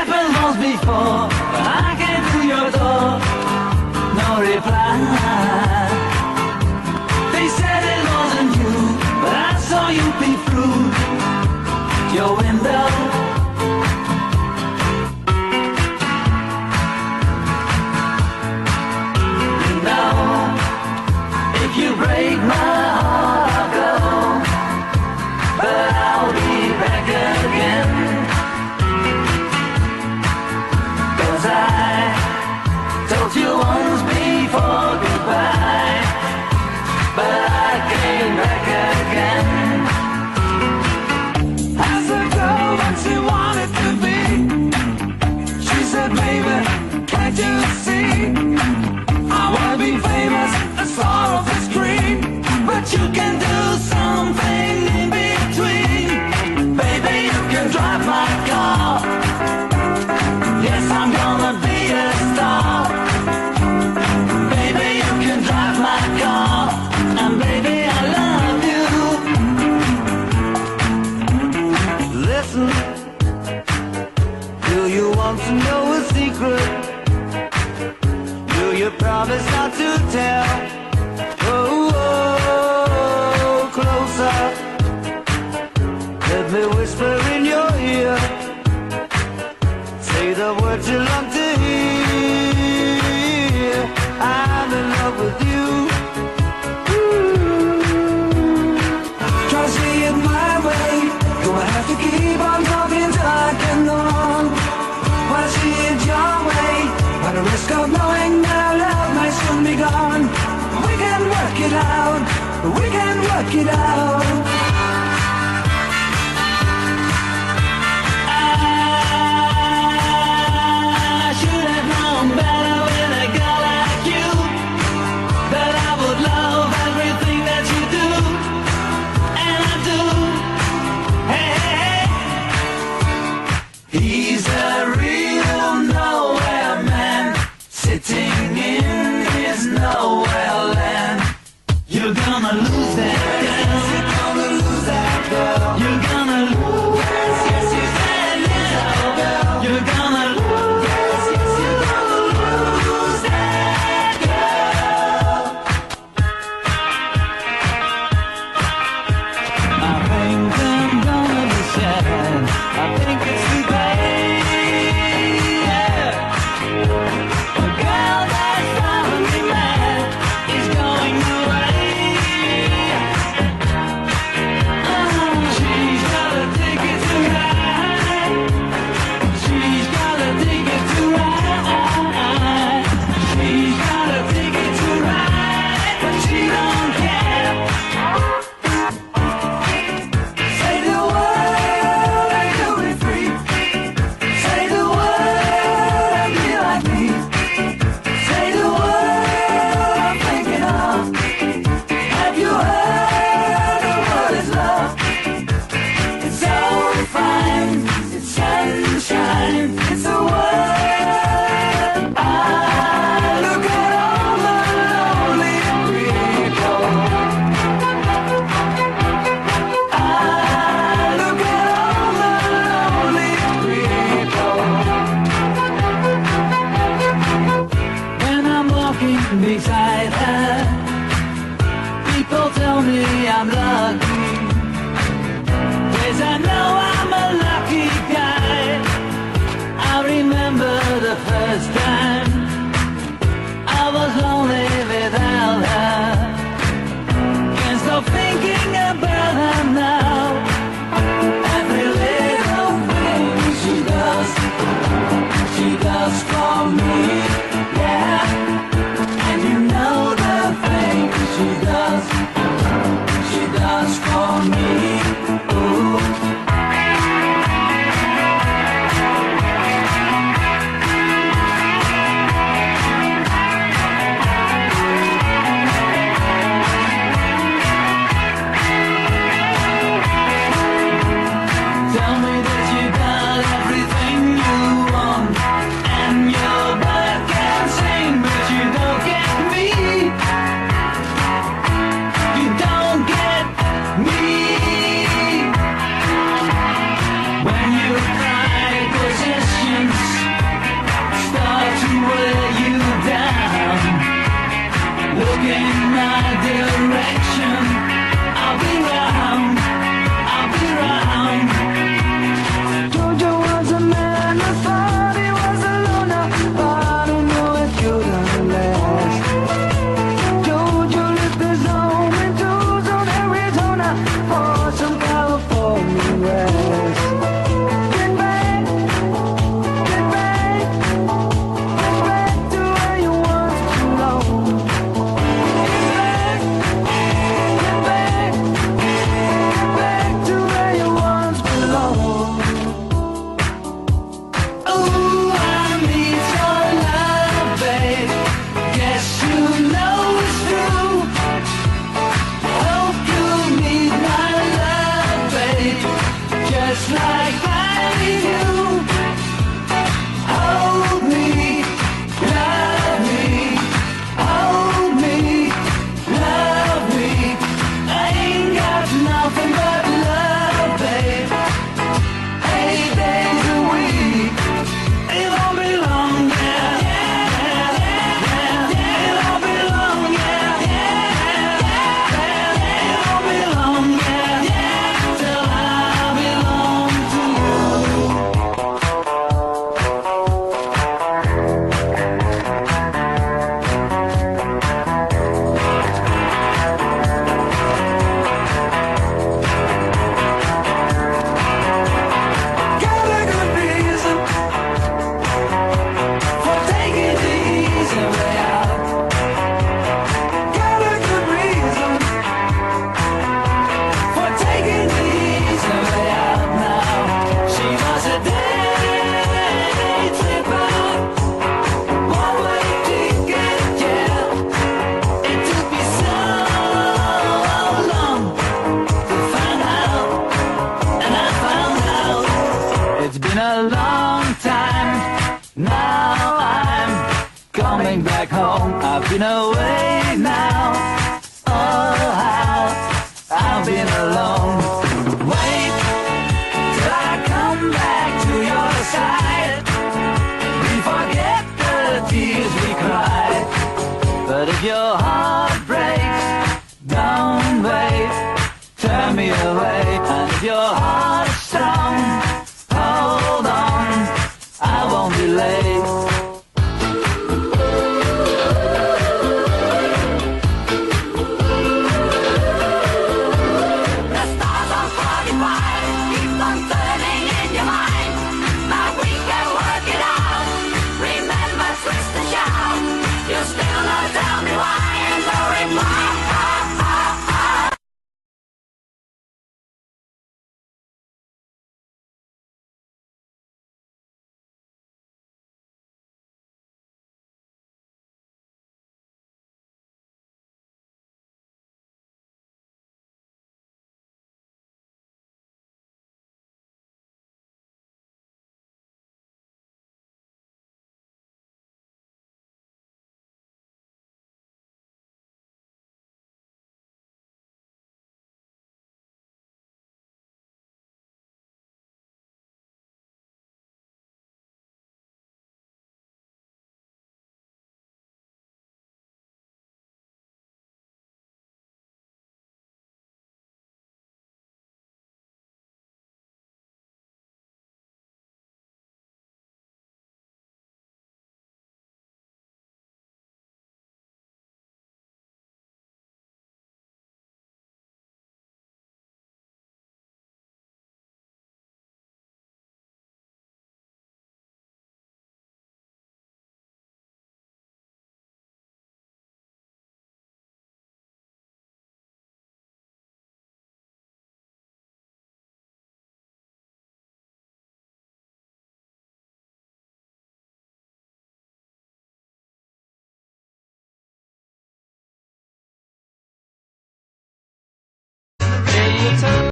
happened once before. I came to your door, no reply. They said it wasn't you, but I saw you peep through your window. You know, if you break my heart, I'll go, but I'll be back again. 'Cause I told you once before goodbye, but I came back again. Asked the girl what she wanted to be. She said, baby, can't you see? I wanna be famous, a star of the screen, but you can do something in between. Baby, you can drive my car. Yes, I'm gonna be a star. Baby, you can drive my car, and baby, I love you. Listen, do you want to know a secret? Do you promise not to tell? Oh, oh, closer. Let me whisper in your ear. Say the words you long to hear. I'm in love with you. Try to see it my way. Gonna have to keep on talking till I get on. Wanna see it your way. At the risk of knowing that our love might soon be gone. We can work it out. We can work it out. I should have known better with a girl like you, that I would love everything that you do, and I do. Hey, hey, hey. He's a real nowhere man, sitting in his nowhere land. You're gonna lose that girl. You're gonna lose just like finding you. Hold me, love me, hold me, love me. I ain't got nothing but love, babe. 8 days a week. It won't be long, yeah, yeah, yeah, yeah. It won't be long, yeah, yeah, yeah. It won't be long, yeah, yeah, till I belong to you. Got a good reason for taking the easy way out. Got a good reason for taking the easy way out now. She was a day tripper, one-way ticket, yeah. It took me so long to find out, and I found out. It's been a long time, now I'm coming back home. I've been away now, oh how I've been alone. Wait till I come back to your side. We forget the tears we cried. But if your heart breaks, don't wait, turn me away. And if your heart's strong, hold on, I won't be late. The stars on 45 keep on turning in your mind. Now we can work it out. Remember, twist and shout. You still not tell me why, and no reply.